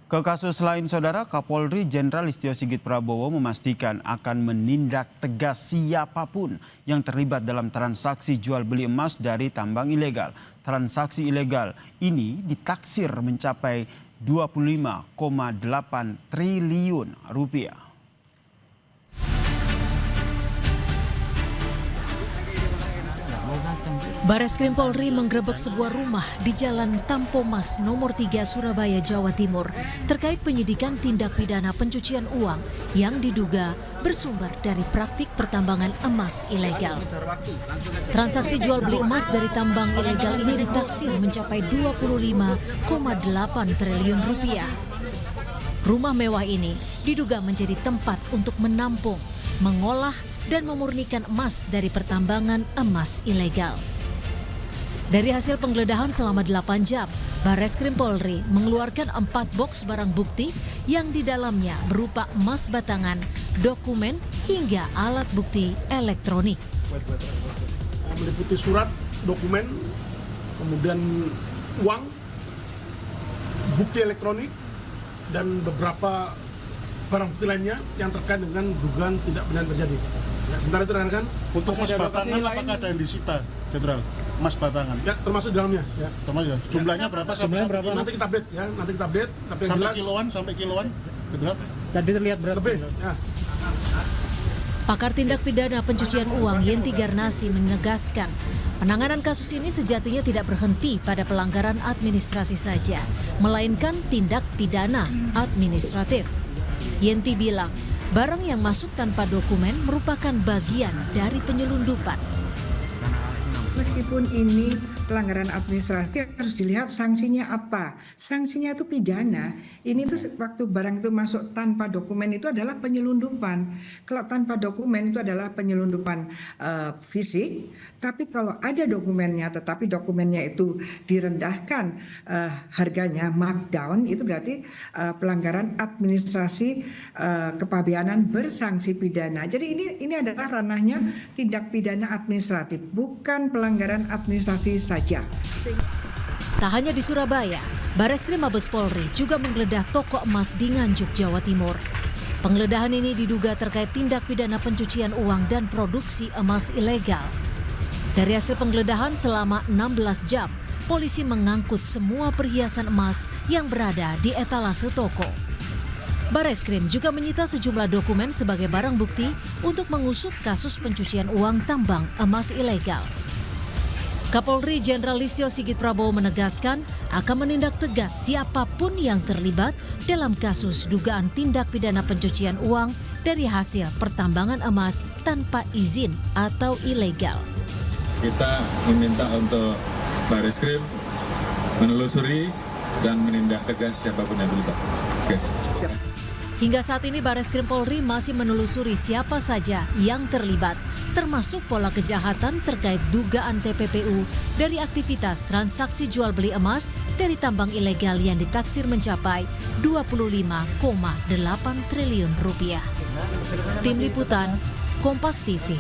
Ke kasus lain, Saudara, Kapolri Jenderal Listio Sigit Prabowo memastikan akan menindak tegas siapapun yang terlibat dalam transaksi jual beli emas dari tambang ilegal. Transaksi ilegal ini ditaksir mencapai 25,8 triliun rupiah. Bareskrim Polri menggerebek sebuah rumah di Jalan Tampomas nomor 3 Surabaya, Jawa Timur terkait penyidikan tindak pidana pencucian uang yang diduga bersumber dari praktik pertambangan emas ilegal. Transaksi jual beli emas dari tambang ilegal ini ditaksir mencapai 25,8 triliun rupiah. Rumah mewah ini diduga menjadi tempat untuk menampung, mengolah, dan memurnikan emas dari pertambangan emas ilegal. Dari hasil penggeledahan selama 8 jam, Bareskrim Polri mengeluarkan 4 boks barang bukti yang di dalamnya berupa emas batangan, dokumen, hingga alat bukti elektronik. Meliputi surat, dokumen, kemudian uang, bukti elektronik, dan beberapa barang bukti lainnya yang terkait dengan dugaan tidak benar terjadi. Ya, sementara itu rekan-rekan. Untuk emas batangan apakah ada yang disita, Jenderal? Emas batangan? Ya, termasuk di dalamnya. Ya. Termasuk. Jumlahnya berapa? Nanti kita update ya, nanti kita update. Tapi yang sampai jelas, sampai kiloan, Jenderal? Tadi terlihat berat. Lebih. Ya. Pakar tindak pidana pencucian uang Yenti Garnasi menegaskan, penanganan kasus ini sejatinya tidak berhenti pada pelanggaran administrasi saja, melainkan tindak pidana administratif. Yenti bilang, barang yang masuk tanpa dokumen merupakan bagian dari penyelundupan. Meskipun ini pelanggaran administratif, harus dilihat sanksinya apa. Sanksinya itu pidana. Ini tuh waktu barang itu masuk tanpa dokumen itu adalah penyelundupan. Kalau tanpa dokumen itu adalah penyelundupan fisik. Tapi kalau ada dokumennya, tetapi dokumennya itu direndahkan harganya, markdown, itu berarti pelanggaran administrasi kepabeanan bersanksi pidana. Jadi ini adalah ranahnya tindak pidana administratif, bukan pelanggaran administrasi saja. Tak hanya di Surabaya, Bareskrim Mabes Polri juga menggeledah toko emas di Nganjuk, Jawa Timur. Penggeledahan ini diduga terkait tindak pidana pencucian uang dan produksi emas ilegal. Dari hasil penggeledahan selama 16 jam, polisi mengangkut semua perhiasan emas yang berada di etalase toko. Bareskrim juga menyita sejumlah dokumen sebagai barang bukti untuk mengusut kasus pencucian uang tambang emas ilegal. Kapolri Jenderal Listio Sigit Prabowo menegaskan akan menindak tegas siapapun yang terlibat dalam kasus dugaan tindak pidana pencucian uang dari hasil pertambangan emas tanpa izin atau ilegal. Kita meminta untuk Bareskrim menelusuri dan menindak tegas siapapun yang terlibat. Oke. Hingga saat ini Bareskrim Polri masih menelusuri siapa saja yang terlibat, termasuk pola kejahatan terkait dugaan TPPU dari aktivitas transaksi jual beli emas dari tambang ilegal yang ditaksir mencapai 25,8 triliun rupiah. Tim Liputan, Kompas TV.